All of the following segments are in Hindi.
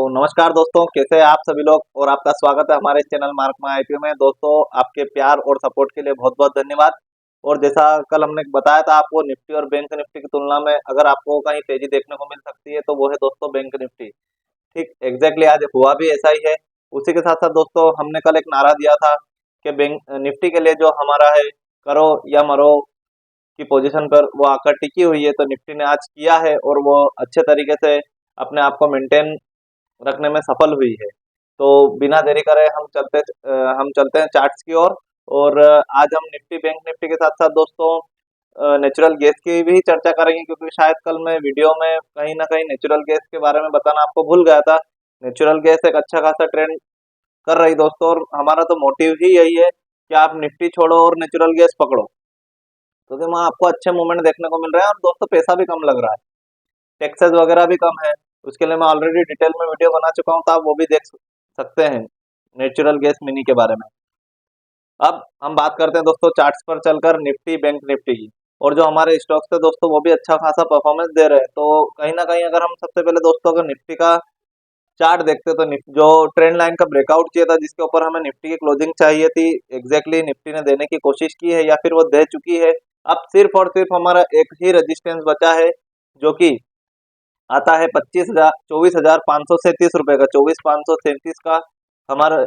नमस्कार दोस्तों, कैसे हैं आप सभी लोग। और आपका स्वागत है हमारे चैनल मार्क माई आईपीओ में। दोस्तों, आपके प्यार और सपोर्ट के लिए बहुत बहुत धन्यवाद। और जैसा कल हमने बताया था आपको, निफ्टी और बैंक निफ्टी की तुलना में अगर आपको कहीं तेजी देखने को मिल सकती है तो वो है दोस्तों बैंक निफ्टी। ठीक एग्जैक्टली आज हुआ भी ऐसा ही है। उसी के साथ साथ दोस्तों, हमने कल एक नारा दिया था कि बैंक निफ्टी के लिए जो हमारा है, करो या मरो की पोजीशन पर वो आकर टिकी हुई है। तो निफ्टी ने आज किया है और वो अच्छे तरीके से अपने आप को मेंटेन रखने में सफल हुई है। तो बिना देरी करे हम चलते हैं चार्ट्स की ओर। और आज हम निफ्टी बैंक निफ्टी के साथ साथ दोस्तों नेचुरल गैस की भी चर्चा करेंगे, क्योंकि शायद कल मैं वीडियो में कहीं ना कहीं नेचुरल गैस के बारे में बताना आपको भूल गया था। नेचुरल गैस एक अच्छा खासा ट्रेंड कर रही दोस्तों, और हमारा तो मोटिव ही यही है कि आप निफ्टी छोड़ो और नेचुरल गैस पकड़ो, क्योंकि वहाँ आपको अच्छे मूवमेंट देखने को मिल रहे हैं और दोस्तों पैसा भी कम लग रहा है, टैक्सेस वगैरह भी कम है। उसके लिए मैं ऑलरेडी डिटेल में वीडियो बना चुका हूँ, तो आप वो भी देख सकते हैं नेचुरल गैस मिनी के बारे में। अब हम बात करते हैं दोस्तों चार्ट्स पर चलकर निफ्टी बैंक निफ्टी की। और जो हमारे स्टॉक्स थे दोस्तों, वो भी अच्छा खासा परफॉर्मेंस दे रहे हैं। तो कहीं ना कहीं अगर हम सबसे पहले दोस्तों अगर निफ्टी का चार्ट देखते तो जो ट्रेंड लाइन का ब्रेकआउट किया था, जिसके ऊपर हमें निफ्टी की क्लोजिंग चाहिए थी, एग्जैक्टली निफ्टी ने देने की कोशिश की है या फिर वो दे चुकी है। अब सिर्फ और सिर्फ हमारा एक ही रेजिस्टेंस बचा है, जो कि आता है 24,537 रुपए का, 24,537 का हमारे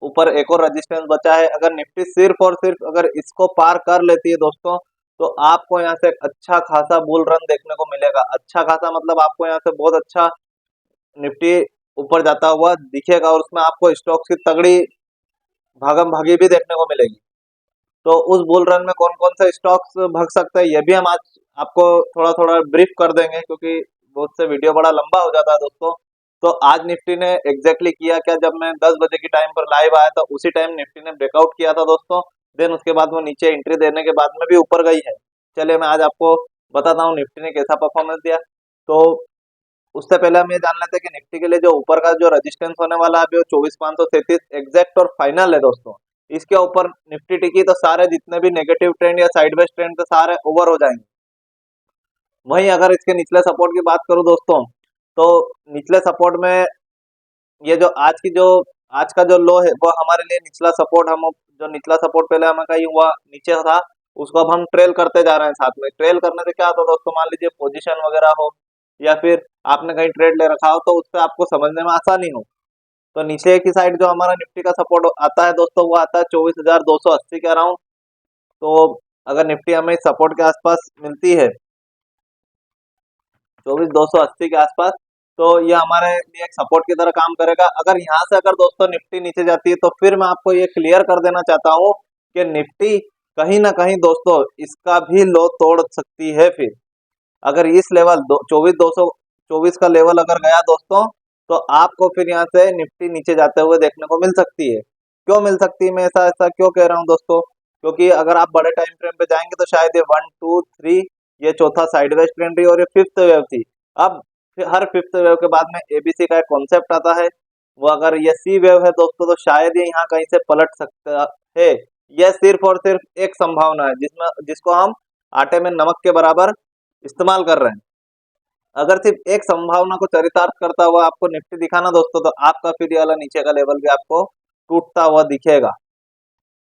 ऊपर एक और रेजिस्टेंस बचा है। अगर निफ्टी सिर्फ और सिर्फ अगर इसको पार कर लेती है दोस्तों, तो आपको यहाँ से एक अच्छा खासा बुल रन देखने को मिलेगा। अच्छा खासा मतलब आपको यहाँ से बहुत अच्छा निफ्टी ऊपर जाता हुआ दिखेगा, और उसमें आपको स्टॉक्स की तगड़ी भागम भागी भी देखने को मिलेगी। तो उस बुल रन में कौन कौन से स्टॉक्स भाग सकते हैं, ये भी हम आज आपको थोड़ा थोड़ा ब्रीफ कर देंगे, क्योंकि बहुत से वीडियो बड़ा लंबा हो जाता है दोस्तों। तो आज निफ्टी ने एग्जैक्टली किया क्या, जब मैं 10 बजे की टाइम पर लाइव आया था, उसी टाइम निफ्टी ने ब्रेकआउट किया था दोस्तों। देन उसके बाद वो नीचे एंट्री देने के बाद में भी ऊपर गई है। चलिए मैं आज आपको बताता हूँ निफ्टी ने कैसा परफॉर्मेंस दिया। तो उससे पहले हम ये जान लेते हैं कि निफ्टी के लिए जो ऊपर का जो रेजिस्टेंस होने वाला है अभी वो 24,533 एग्जैक्ट और फाइनल है दोस्तों। इसके ऊपर निफ्टी टिकी तो सारे जितने भी नेगेटिव ट्रेंड या साइडवेज ट्रेंड थे सारे ओवर हो जाएंगे। वहीं अगर इसके निचले सपोर्ट की बात करूं दोस्तों, तो निचले सपोर्ट में ये जो आज का जो लो है, वो हमारे लिए निचला सपोर्ट, हम जो निचला सपोर्ट पहले हमें कहीं हुआ नीचे था, उसको अब हम ट्रेल करते जा रहे हैं। साथ में ट्रेल करने से क्या होता है दोस्तों, मान लीजिए पोजीशन वगैरह हो या फिर आपने कहीं ट्रेड ले रखा हो, तो उससे आपको समझने में आसानी हो। तो नीचे की साइड जो हमारा निफ्टी का सपोर्ट आता है दोस्तों, वो आता है 24,280 के अराउंड। तो अगर निफ्टी हमें सपोर्ट के आसपास मिलती है, 24,280 के आसपास, तो ये हमारे लिए एक सपोर्ट की तरह काम करेगा। अगर यहाँ से अगर दोस्तों निफ्टी नीचे जाती है, तो फिर मैं आपको ये क्लियर कर देना चाहता हूँ कि निफ्टी कहीं ना कहीं दोस्तों इसका भी लो तोड़ सकती है। फिर अगर इस लेवल 24,224 का लेवल अगर गया दोस्तों, तो आपको फिर यहाँ से निफ्टी नीचे जाते हुए देखने को मिल सकती है। क्यों मिल सकती है, मैं ऐसा ऐसा क्यों कह रहा हूँ दोस्तों, क्योंकि अगर आप बड़े टाइम फ्रेम पे जाएंगे तो शायद ये 1 2 3, ये चौथा साइडवेज ट्रेंड रही और ये फिफ्थ वेव थी। अब हर फिफ्थ वेव के बाद में एबीसी का एक कॉन्सेप्ट आता है, वो अगर ये सी वेव है दोस्तों, तो शायद ये यहाँ कहीं से पलट सकता है। यह सिर्फ और सिर्फ एक संभावना है, जिसको हम आटे में नमक के बराबर इस्तेमाल कर रहे हैं। अगर सिर्फ एक संभावना को चरितार्थ करता हुआ आपको निफ्टी दिखाना दोस्तों, तो आपका फिर ये वाला नीचे का लेवल भी आपको टूटता हुआ दिखेगा।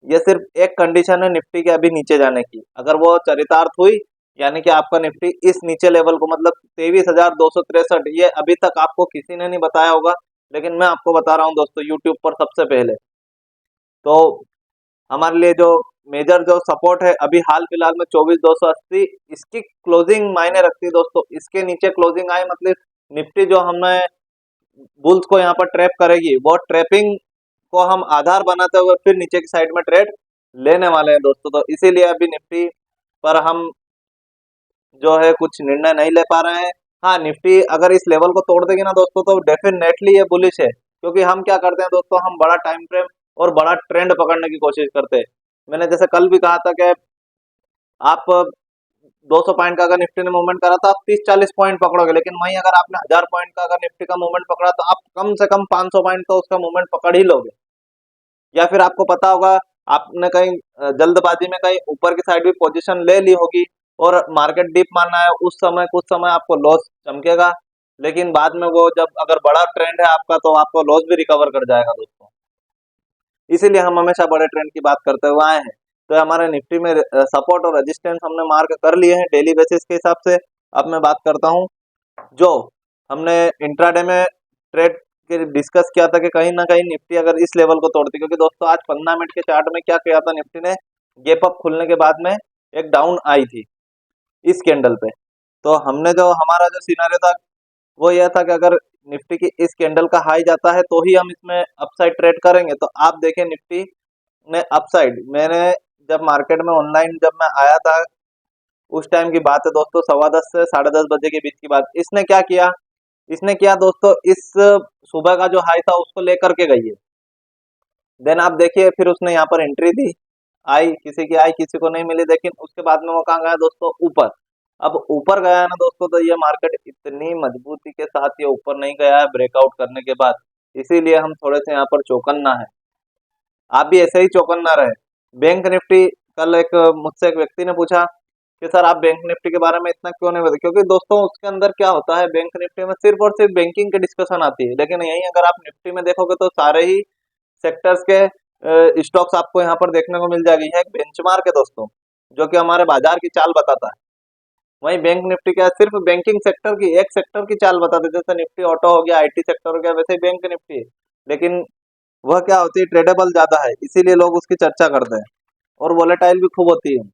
ये सिर्फ एक कंडीशन है निफ्टी के अभी नीचे जाने की, अगर वो चरितार्थ हुई, यानी कि आपका निफ्टी इस नीचे लेवल को मतलब 23,263, ये अभी तक आपको किसी ने नहीं बताया होगा, लेकिन मैं आपको बता रहा हूँ दोस्तों यूट्यूब पर सबसे पहले। तो हमारे लिए जो मेजर जो सपोर्ट है अभी हाल फिलहाल में 24,280, इसकी क्लोजिंग मायने रखती है दोस्तों। इसके नीचे क्लोजिंग आए मतलब निफ्टी जो हमें बुल्स को यहाँ पर ट्रैप करेगी, वो ट्रैपिंग को हम आधार बनाते हुए फिर नीचे की साइड में ट्रेड लेने वाले हैं दोस्तों। तो इसीलिए अभी निफ्टी पर हम जो है कुछ निर्णय नहीं ले पा रहे हैं। हाँ, निफ्टी अगर इस लेवल को तोड़ देगी ना दोस्तों, तो डेफिनेटली ये बुलिश है, क्योंकि हम क्या करते हैं दोस्तों, हम बड़ा टाइम फ्रेम और बड़ा ट्रेंड पकड़ने की कोशिश करते हैं। मैंने जैसे कल भी कहा था कि आप 200 पॉइंट का अगर निफ्टी ने मूवमेंट करा तो आप 30-40 पॉइंट पकड़ोगे, लेकिन वहीं अगर आपने 1000 पॉइंट का अगर निफ्टी का मूवमेंट पकड़ा, तो आप कम से कम 500 पॉइंट तो उसका मूवमेंट पकड़ ही लोगे। या फिर आपको पता होगा, आपने कहीं जल्दबाजी में कहीं ऊपर की साइड भी पोजीशन ले ली होगी और मार्केट डीप मारना है, उस समय कुछ समय आपको लॉस चमकेगा, लेकिन बाद में वो जब अगर बड़ा ट्रेंड है आपका तो आपको लॉस भी रिकवर कर जाएगा दोस्तों। इसीलिए हम हमेशा बड़े ट्रेंड की बात करते हुए आए हैं। तो हमारे निफ्टी में सपोर्ट और रेजिस्टेंस हमने मार्क कर लिए हैं डेली बेसिस के हिसाब से। अब मैं बात करता हूँ जो हमने इंट्राडे में ट्रेड के डिस्कस किया था कि कहीं ना कहीं निफ्टी अगर इस लेवल को तोड़ती, क्योंकि दोस्तों आज 15 मिनट के चार्ट में क्या किया था निफ्टी ने, गैप अप खुलने के बाद में एक डाउन आई थी इस कैंडल पे। तो हमने जो हमारा जो सिनारियो था वो यह था कि अगर निफ्टी की इस कैंडल का हाई जाता है तो ही हम इसमें अपसाइड ट्रेड करेंगे। तो आप देखें निफ्टी ने अपसाइड, मैंने जब मार्केट में ऑनलाइन जब मैं आया था उस टाइम की बात है दोस्तों, 10:15 से 10:30 बजे के बीच की बात। इसने क्या किया, इसने किया दोस्तों, इस सुबह का जो हाई था उसको लेकर के गई है। देन आप देखिए फिर उसने यहाँ पर एंट्री दी, आई किसी की आई किसी को नहीं मिली, लेकिन उसके बाद में वो कहाँ गया दोस्तों, ऊपर। अब ऊपर गया है ना दोस्तों, तो ये मार्केट इतनी मजबूती के साथ ये ऊपर नहीं गया है ब्रेकआउट करने के बाद, इसीलिए हम थोड़े से यहाँ पर चौकन्ना है। आप भी ऐसे ही चौकन्ना रहे। बैंक निफ्टी, कल एक मुझसे एक व्यक्ति ने पूछा कि सर आप बैंक निफ्टी के बारे में इतना क्यों नहीं बताते, क्योंकि दोस्तों उसके अंदर क्या होता है, बैंक निफ्टी में सिर्फ और सिर्फ बैंकिंग की डिस्कशन आती है, लेकिन यही अगर आप निफ्टी में देखोगे तो सारे ही सेक्टर्स के स्टॉक्स आपको यहाँ पर देखने को मिल जाएगी। है एक बेंचमार्क है दोस्तों जो कि हमारे बाजार की चाल बताता है। वहीं बैंक निफ्टी क्या है, सिर्फ बैंकिंग सेक्टर की, एक सेक्टर की चाल बताते हैं, जैसे निफ्टी ऑटो हो गया, आईटी सेक्टर हो गया, वैसे ही बैंक निफ्टी है। लेकिन वह क्या होती है, ट्रेडेबल ज्यादा है, इसीलिए लोग उसकी चर्चा करते हैं, और वोलेटाइल भी खूब होती है।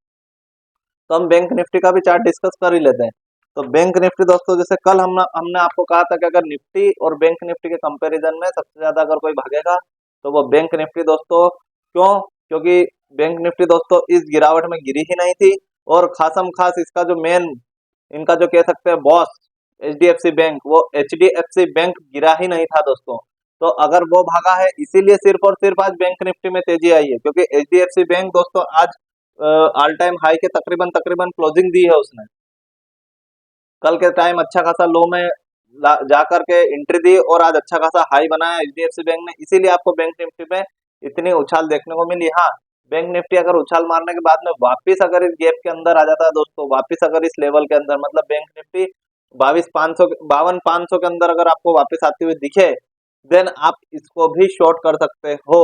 तो हम बैंक निफ्टी का भी चार्ट डिस्कस कर ही लेते हैं। तो बैंक निफ्टी दोस्तों, जैसे कल हमने हमने आपको कहा था कि अगर निफ्टी और बैंक निफ्टी के कंपैरिजन में सबसे ज्यादा अगर कोई भागेगा तो वो बैंक निफ्टी दोस्तों। क्यों? क्योंकि बैंक निफ्टी दोस्तों इस गिरावट में गिरी ही नहीं थी, और खासम खास इसका जो मेन, इनका जो कह सकते हैं बॉस, एचडीएफसी बैंक, वो एचडीएफसी बैंक गिरा ही नहीं था दोस्तों। तो अगर वो भागा है इसीलिए सिर्फ और सिर्फ आज बैंक निफ्टी में तेजी आई है, क्योंकि एचडीएफसी बैंक दोस्तों आज ऑल टाइम हाई के तकरीबन तकरीबन क्लोजिंग दी है उसने। कल के टाइम अच्छा खासा लो में जा करके एंट्री दी और आज अच्छा खासा हाई बनाया एचडीएफसी बैंक ने, इसीलिए आपको बैंक निफ्टी में इतनी उछाल देखने को मिली। हाँ, बैंक निफ्टी अगर उछाल मारने के बाद में वापिस अगर इस गैप के अंदर आ जाता है दोस्तों, वापिस अगर इस लेवल के अंदर, मतलब बैंक निफ्टी 22,500 52,500 के अंदर अगर आपको वापिस आती हुई दिखे, देन आप इसको भी शॉर्ट कर सकते हो।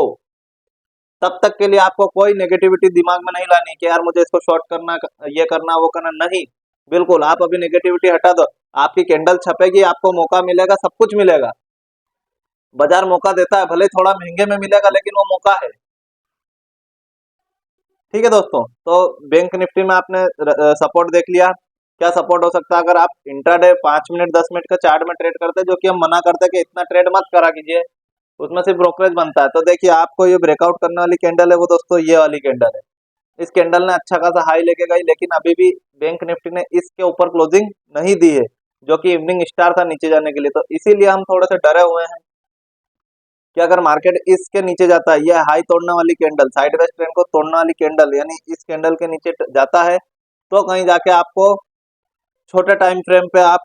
तब तक के लिए आपको कोई नेगेटिविटी दिमाग में नहीं लानी कि यार मुझे इसको शॉर्ट करना, ये करना, वो करना, नहीं। बिल्कुल आप अभी नेगेटिविटी हटा दो, आपकी कैंडल छपेगी, आपको मौका मिलेगा, सब कुछ मिलेगा। बाजार मौका देता है, भले थोड़ा महंगे में मिलेगा लेकिन वो मौका है। ठीक है दोस्तों, तो बैंक निफ्टी में आपने सपोर्ट देख लिया। क्या सपोर्ट हो सकता है, अगर आप इंट्राडे 5 मिनट 10 मिनट का चार्ट में ट्रेड करते हैं, जो कि हम मना करते हैं कि इतना ट्रेड मत करा कीजिए, उसमें सिर्फ ब्रोकरेज बनता है। तो देखिए आपको ये ब्रेकआउट करने वाली कैंडल है वो दोस्तों, ये वाली कैंडल है। इस कैंडल ने अच्छा खासा हाई लेके गई, लेकिन अभी भी बैंक निफ्टी ने इसके ऊपर क्लोजिंग नहीं दी है, जो कि इवनिंग स्टार था नीचे जाने के लिए। तो इसीलिए हम थोड़े से डरे हुए हैं कि अगर मार्केट इसके नीचे जाता है, ये हाई तोड़ने वाली कैंडल, साइडवेज ट्रेंड को तोड़ने वाली कैंडल, यानी इस कैंडल के नीचे जाता है, तो कहीं जाके आपको छोटे टाइम फ्रेम पे आप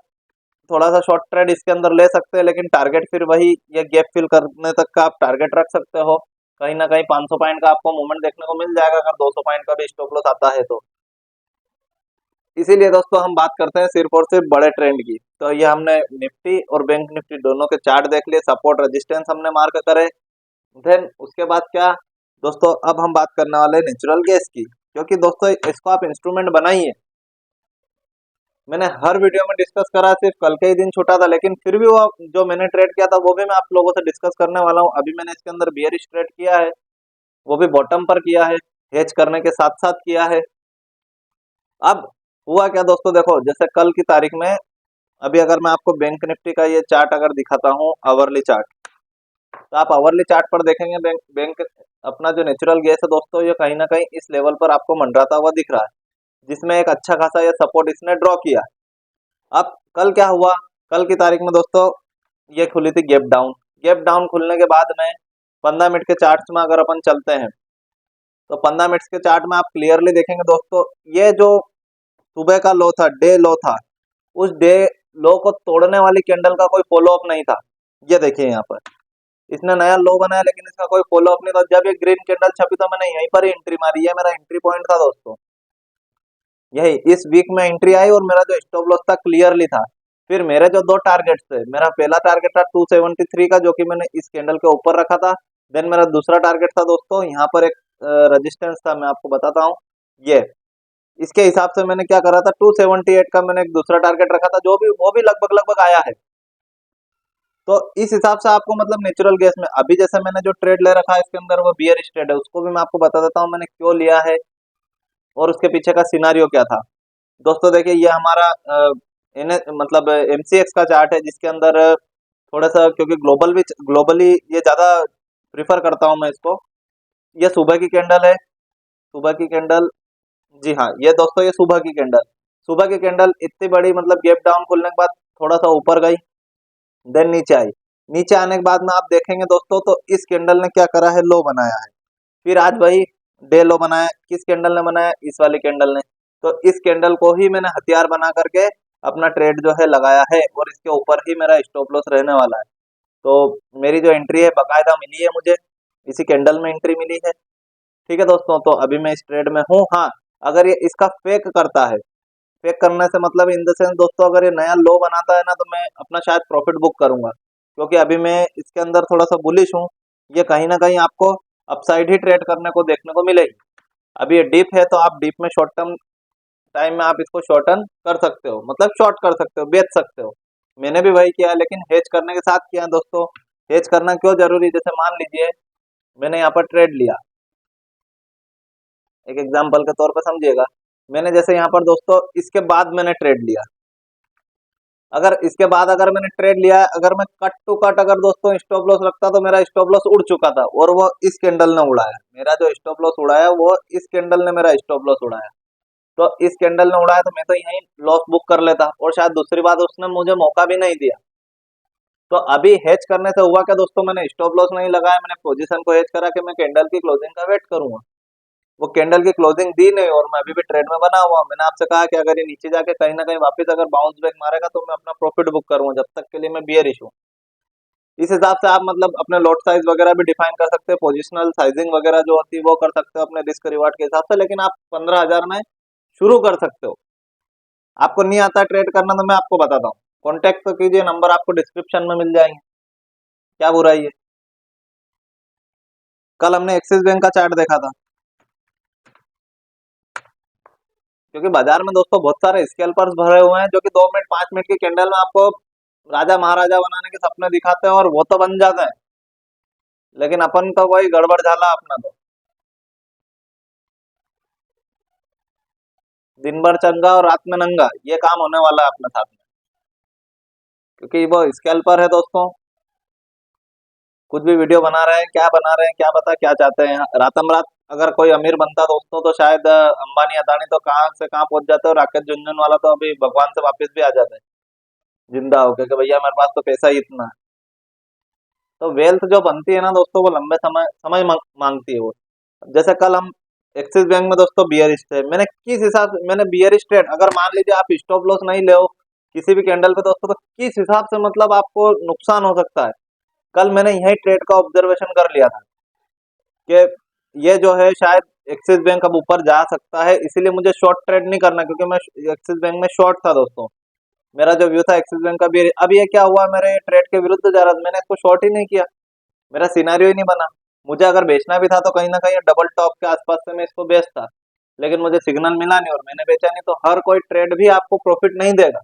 थोड़ा सा शॉर्ट ट्रेड इसके अंदर ले सकते हैं, लेकिन टारगेट फिर वही, ये गैप फिल करने तक का आप टारगेट रख सकते हो। कहीं ना कहीं 500 पॉइंट का आपको मूवमेंट देखने को मिल जाएगा, अगर 200 पॉइंट का भी स्टॉप लॉस आता है तो। इसीलिए दोस्तों हम बात करते हैं सिर्फ और सिर्फ बड़े ट्रेंड की। तो ये हमने निफ्टी और बैंक निफ्टी दोनों के चार्ट देख लिए, सपोर्ट रेजिस्टेंस हमने मार्क करे। देन उसके बाद क्या दोस्तों, अब हम बात करने वाले हैं नेचुरल गैस की, क्योंकि दोस्तों इसको आप इंस्ट्रूमेंट बनाइए। मैंने हर वीडियो में डिस्कस करा, सिर्फ कल के ही दिन छूटा था, लेकिन फिर भी वो जो मैंने ट्रेड किया था वो भी मैं आप लोगों से डिस्कस करने वाला हूँ। अभी मैंने इसके अंदर बियरिश ट्रेड किया है, वो भी बॉटम पर किया है, हेज करने के साथ साथ किया है। अब हुआ क्या दोस्तों, देखो जैसे कल की तारीख में, अभी अगर मैं आपको बैंक निफ्टी का ये चार्ट अगर दिखाता हूँ, आवरली चार्ट, तो आप आवरली चार्ट पर देखेंगे बैंक बैंक अपना जो नेचुरल गैस है दोस्तों, ये कहीं ना कहीं इस लेवल पर आपको मंडराता हुआ दिख रहा है, जिसमें एक अच्छा खासा ये सपोर्ट इसने ड्रॉ किया। अब कल क्या हुआ, कल की तारीख में दोस्तों ये खुली थी गैप डाउन। गैप डाउन खुलने के बाद में 15 मिनट के चार्ट्स में अगर अपन चलते हैं, तो 15 मिनट के चार्ट में आप क्लियरली देखेंगे दोस्तों, ये जो सुबह का लो था, डे लो था, उस डे लो को तोड़ने वाली कैंडल का कोई फॉलो अप नहीं था। ये देखिए यहाँ पर इसने नया लो बनाया, लेकिन इसका कोई फॉलो अप नहीं था। जब ये ग्रीन कैंडल छपी तो मैंने यहीं पर ही एंट्री मारी है, मेरा एंट्री पॉइंट था दोस्तों। यही इस वीक में एंट्री आई और मेरा जो स्टॉप लॉस था क्लियरली था। फिर मेरे जो दो टारगेट्स थे, मेरा पहला टारगेट था 273 का, जो कि मैंने इस कैंडल के ऊपर रखा था। देन मेरा दूसरा टारगेट था दोस्तों, यहाँ पर एक रेजिस्टेंस था, मैं आपको बताता हूँ। ये इसके हिसाब से मैंने क्या करा था, 278 का मैंने एक दूसरा टारगेट रखा था, जो भी वो भी लगभग लगभग आया है। तो इस हिसाब से आपको मतलब नेचुरल गैस में अभी जैसे मैंने जो ट्रेड ले रखा है इसके अंदर वो बियरिश ट्रेड है, उसको भी मैं आपको बता देता हूँ मैंने क्यों लिया है और उसके पीछे का सिनारियो क्या था। दोस्तों देखिए, ये हमारा मतलब एमसीएक्स का चार्ट है, जिसके अंदर थोड़ा सा, क्योंकि ग्लोबली ये ज्यादा प्रिफर करता हूँ मैं इसको। ये सुबह की कैंडल है, सुबह की कैंडल। जी हाँ, ये दोस्तों ये सुबह की कैंडल, सुबह की कैंडल इतनी बड़ी मतलब गैप डाउन खुलने के बाद थोड़ा सा ऊपर गई, देन नीचे आई। नीचे आने के बाद में आप देखेंगे दोस्तों, तो इस कैंडल ने क्या करा है, लो बनाया है। फिर आज वही डे लो बनाया, किस कैंडल ने बनाया, इस वाली कैंडल ने। तो इस कैंडल को ही मैंने हथियार बना करके अपना ट्रेड जो है लगाया है, और इसके ऊपर ही मेरा स्टॉप लॉस रहने वाला है। तो मेरी जो एंट्री है बकायदा मिली है मुझे, इसी कैंडल में एंट्री मिली है। ठीक है दोस्तों, तो अभी मैं इस ट्रेड में हूँ। हाँ, अगर ये इसका फेक करता है, फेक करने से मतलब इन द सेंस दोस्तों, अगर ये नया लो बनाता है ना, तो मैं अपना शायद प्रॉफिट बुक करूंगा, क्योंकि अभी मैं इसके अंदर थोड़ा सा बुलिश हूँ। ये कहीं ना कहीं आपको अपसाइड ही ट्रेड करने को देखने को मिलेगी। अभी ये डीप है, तो आप डीप में शॉर्ट टर्म टाइम में आप इसको शॉर्टन कर सकते हो, मतलब शॉर्ट कर सकते हो, बेच सकते हो। मैंने भी वही किया है, लेकिन हेज करने के साथ किया है दोस्तों। हेज करना क्यों जरूरी है, जैसे मान लीजिए मैंने यहाँ पर ट्रेड लिया, एक एग्जांपल के तौर पर समझिएगा। मैंने जैसे यहाँ पर दोस्तों इसके बाद मैंने ट्रेड लिया, अगर इसके बाद अगर मैंने ट्रेड लिया है, अगर मैं कट टू कट अगर दोस्तों स्टॉप लॉस रखता, तो मेरा स्टॉप लॉस उड़ चुका था, और वो इस कैंडल ने उड़ाया मेरा जो स्टॉप लॉस उड़ाया, वो इस कैंडल ने मेरा स्टॉप लॉस उड़ाया। तो इस कैंडल ने उड़ाया, तो मैं तो यहीं लॉस बुक कर लेता, और शायद दूसरी बात, उसने मुझे मौका भी नहीं दिया। तो अभी हेज करने से हुआ क्या दोस्तों, मैंने स्टॉप लॉस नहीं लगाया, मैंने पोजीशन को हेज करा कि मैं कैंडल की क्लोजिंग का वेट करूंगा। वो कैंडल की क्लोजिंग दी नहीं, और मैं अभी भी ट्रेड में बना हुआ। मैंने आपसे कहा कि अगर ये नीचे जाके कहीं ना कहीं वापस अगर बाउंस बैक मारेगा, तो मैं अपना प्रॉफिट बुक करूंगा, जब तक के लिए मैं बियरिश हूँ। इस हिसाब से आप मतलब अपने लॉट साइज वगैरह भी डिफाइन कर सकते हैं, पोजिशनल साइजिंग वगैरह जो होती है वो कर सकते हो अपने रिस्क रिवार्ड के हिसाब से, लेकिन आप 15,000 में शुरू कर सकते हो। आपको नहीं आता ट्रेड करना, तो मैं आपको बताता हूँ, कॉन्टेक्ट तो कीजिए, नंबर आपको डिस्क्रिप्शन में मिल जाएंगे। क्या बुराई है। कल हमने एक्सिस बैंक का चार्ट देखा था, क्योंकि बाजार में दोस्तों बहुत सारे स्कैल्पर्स भरे हुए हैं, जो कि 2 मिनट 5 मिनट की कैंडल में आपको राजा महाराजा बनाने के सपने दिखाते हैं, और वो तो बन जाते हैं, लेकिन अपन तो वही गड़बड़ झाला अपना तो। दिन भर चंगा और रात में नंगा, ये काम होने वाला है अपने साथ में, क्योंकि वो स्कैल्पर है दोस्तों। कुछ भी वीडियो बना रहे हैं, क्या बना रहे हैं, क्या पता क्या चाहते हैं। रातम रात अगर कोई अमीर बनता दोस्तों, तो शायद अंबानी अदानी तो कहाँ से कहाँ पहुंच जाते, और राकेश झुनझुन वाला तो अभी भगवान से वापस भी आ जाते हैं जिंदा होके, कि भैया मेरे पास तो पैसा ही इतना है। तो वेल्थ जो बनती है ना दोस्तों, वो लंबे समय समय मांगती है वो। जैसे कल हम एक्सिस बैंक में दोस्तों बियरिश थे, मैंने किस हिसाब से मैंने बियरिश ट्रेड, अगर मान लीजिए आप स्टॉप लॉस नहीं ले किसी भी कैंडल पे दोस्तों, तो किस हिसाब से मतलब आपको नुकसान हो सकता है। कल मैंने यही ट्रेड का ऑब्जर्वेशन कर लिया था कि ये जो है शायद एक्सिस बैंक अब ऊपर जा सकता है, इसीलिए मुझे शॉर्ट ट्रेड नहीं करना, क्योंकि मैं एक्सिस बैंक में शॉर्ट था दोस्तों। मेरा जो व्यू था एक्सिस बैंक का भी, अब ये क्या हुआ, मेरे ट्रेड के विरुद्ध जा रहा था, मैंने इसको शॉर्ट ही नहीं किया, मेरा सिनेरियो ही नहीं बना। मुझे अगर बेचना भी था, तो कहीं ना कहीं डबल टॉप के आसपास से मैं इसको बेचता, लेकिन मुझे सिग्नल मिला नहीं और मैंने बेचा नहीं। तो हर कोई ट्रेड भी आपको प्रॉफिट नहीं देगा,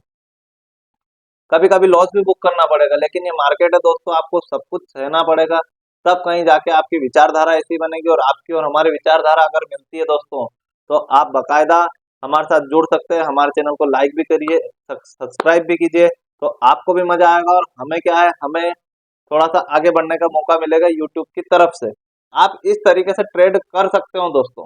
कभी कभी लॉस भी बुक करना पड़ेगा, लेकिन ये मार्केट है दोस्तों, आपको सब कुछ सहना पड़ेगा। तब कहीं जाके आपकी विचारधारा ऐसी बनेगी, और आपकी और हमारी विचारधारा अगर मिलती है दोस्तों, तो आप बकायदा हमारे साथ जुड़ सकते हैं। हमारे चैनल को लाइक भी करिए, सब्सक्राइब भी कीजिए, तो आपको भी मजा आएगा, और हमें क्या है, हमें थोड़ा सा आगे बढ़ने का मौका मिलेगा यूट्यूब की तरफ से। आप इस तरीके से ट्रेड कर सकते हो दोस्तों,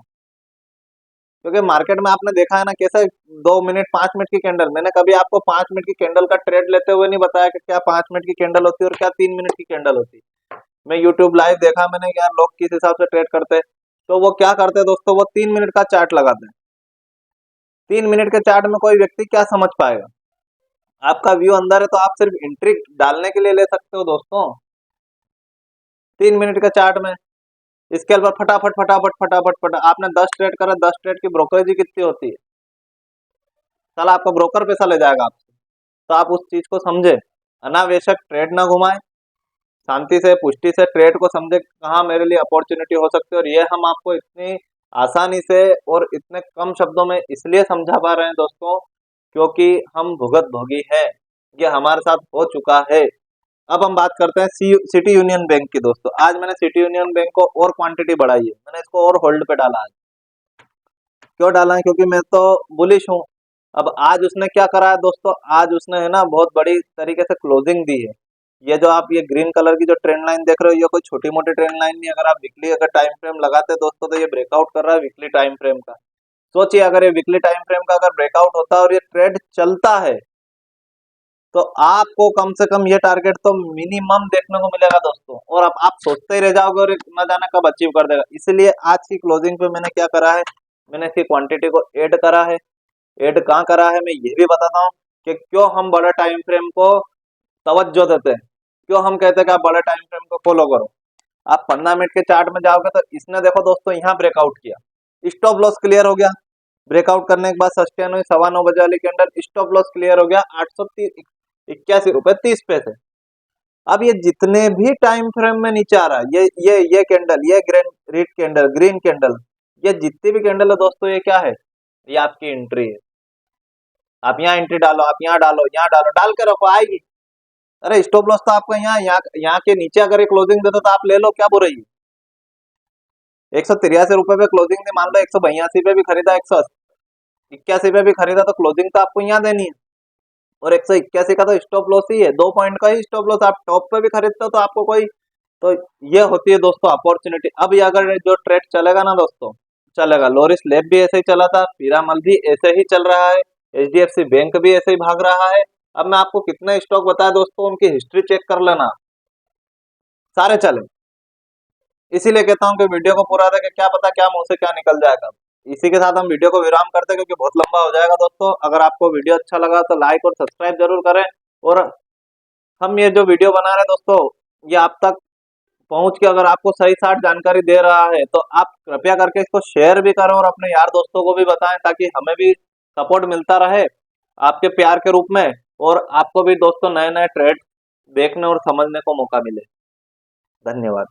क्योंकि मार्केट में आपने देखा है ना, कैसे 2 मिनट 5 मिनट की कैंडल, मैंने कभी आपको 5 मिनट की कैंडल का ट्रेड लेते हुए नहीं बताया कि क्या 5 मिनट की कैंडल होती है और क्या 3 मिनट की कैंडल होती है। मैं यूट्यूब लाइव देखा मैंने, यार लोग किस हिसाब से ट्रेड करते हैं। तो वो क्या करते हैं दोस्तों, वो 3 मिनट का चार्ट लगाते हैं। 3 मिनट के चार्ट में कोई व्यक्ति क्या समझ पाएगा। आपका व्यू अंदर है, तो आप सिर्फ एंट्री डालने के लिए ले सकते हो दोस्तों। 3 मिनट के चार्ट में स्केल पर फटाफट फटाफट फटाफट फटाफट आपने 10 ट्रेड करा, 10 ट्रेड की ब्रोकरेज कितनी होती है, साला आपका ब्रोकर पैसा ले जाएगा आपसे। तो आप उस चीज को समझे, अनावश्यक ट्रेड ना घुमाए, शांति से पुष्टि से ट्रेड को समझे कहाँ मेरे लिए अपॉर्चुनिटी हो सकती है। और ये हम आपको इतनी आसानी से और इतने कम शब्दों में इसलिए समझा पा रहे हैं दोस्तों, क्योंकि हम भुगत भोगी हैं, ये हमारे साथ हो चुका है। अब हम बात करते हैं सिटी यूनियन बैंक की दोस्तों। आज मैंने सिटी यूनियन बैंक को और क्वांटिटी बढ़ाई है, मैंने इसको और होल्ड पे डाला है। क्यों डाला है? क्योंकि मैं तो बुलिश हूँ। अब आज उसने क्या करा है दोस्तों, आज उसने है ना बहुत बड़ी तरीके से क्लोजिंग दी है। ये जो आप ये ग्रीन कलर की जो ट्रेंड लाइन देख रहे हो, ये कोई छोटी मोटी ट्रेंड लाइन नहीं। अगर आप वीकली अगर टाइम फ्रेम लगाते हैं दोस्तों, तो ये ब्रेकआउट कर रहा है वीकली टाइम फ्रेम का। सोचिए अगर ये वीकली टाइम फ्रेम का अगर ब्रेकआउट होता है और ये ट्रेड चलता है, तो आपको कम से कम ये टारगेट तो मिनिमम देखने को मिलेगा दोस्तों। और अब आप सोचते ही रह जाओगे और न जाने कब अचीव कर देगा। इसलिए आज की क्लोजिंग पे मैंने क्या करा है, मैंने इसकी क्वांटिटी को ऐड करा है। ऐड कहाँ करा है मैं ये भी बताता हूँ कि क्यों हम बड़ा टाइम फ्रेम को तवज्जो देते हैं, क्यों हम कहते हैं कि आप बड़े टाइम फ्रेम को फॉलो करो। आप 15 मिनट के चार्ट में जाओगे तो इसने देखो दोस्तों यहाँ ब्रेकआउट किया, स्टॉप लॉस क्लियर हो गया। ब्रेकआउट करने के बाद सस्टेन हुई 9:15 वाली कैंडल, स्टॉप लॉस क्लियर हो गया 881 रुपए 30 पैसे। अब ये जितने भी टाइम फ्रेम में नीचे आ रहा है, ये कैंडल, ये ग्रीन कैंडल, ये जितनी भी कैंडल है दोस्तों, ये क्या है, ये आपकी एंट्री है। आप यहाँ एंट्री डालो, आप यहाँ डालो, यहाँ डालो, डाल के रखो, आएगी। अरे स्टॉप लॉस तो आपको यहाँ के नीचे अगर ये क्लोजिंग देता तो आप ले लो, क्या बुराई है। 183 रुपए पे क्लोजिंग थी, मान लो 182 पे भी खरीदा, 181 पे भी खरीदा, तो क्लोजिंग तो आपको यहाँ देनी है। और 181 का तो स्टॉप लॉस ही है, 2 पॉइंट का ही स्टॉप लॉस। आप टॉप पे भी खरीदते हो तो आपको कोई, तो ये होती है दोस्तों अपॉर्चुनिटी। अब ये अगर जो ट्रेड चलेगा ना दोस्तों, चलेगा। लोरिस लैब भी ऐसे ही चला था, पीरामल भी ऐसे ही चल रहा है, एचडीएफसी बैंक भी ऐसे ही भाग रहा है। अब मैं आपको कितने स्टॉक बताया दोस्तों, उनकी हिस्ट्री चेक कर लेना, सारे चले। इसीलिए कहता हूँ कि वीडियो को पूरा देखें, क्या पता क्या मुंह से क्या निकल जाएगा। इसी के साथ हम वीडियो को विराम करते हैं, क्योंकि बहुत लंबा हो जाएगा दोस्तों। अगर आपको वीडियो अच्छा लगा तो लाइक और सब्सक्राइब जरूर करें। और हम ये जो वीडियो बना रहे हैं दोस्तों, ये आप तक पहुंच के अगर आपको सही साठ जानकारी दे रहा है, तो आप कृपया करके इसको शेयर भी करें और अपने यार दोस्तों को भी बताएं, ताकि हमें भी सपोर्ट मिलता रहे आपके प्यार के रूप में, और आपको भी दोस्तों नए नए ट्रेड देखने और समझने को मौका मिले। धन्यवाद।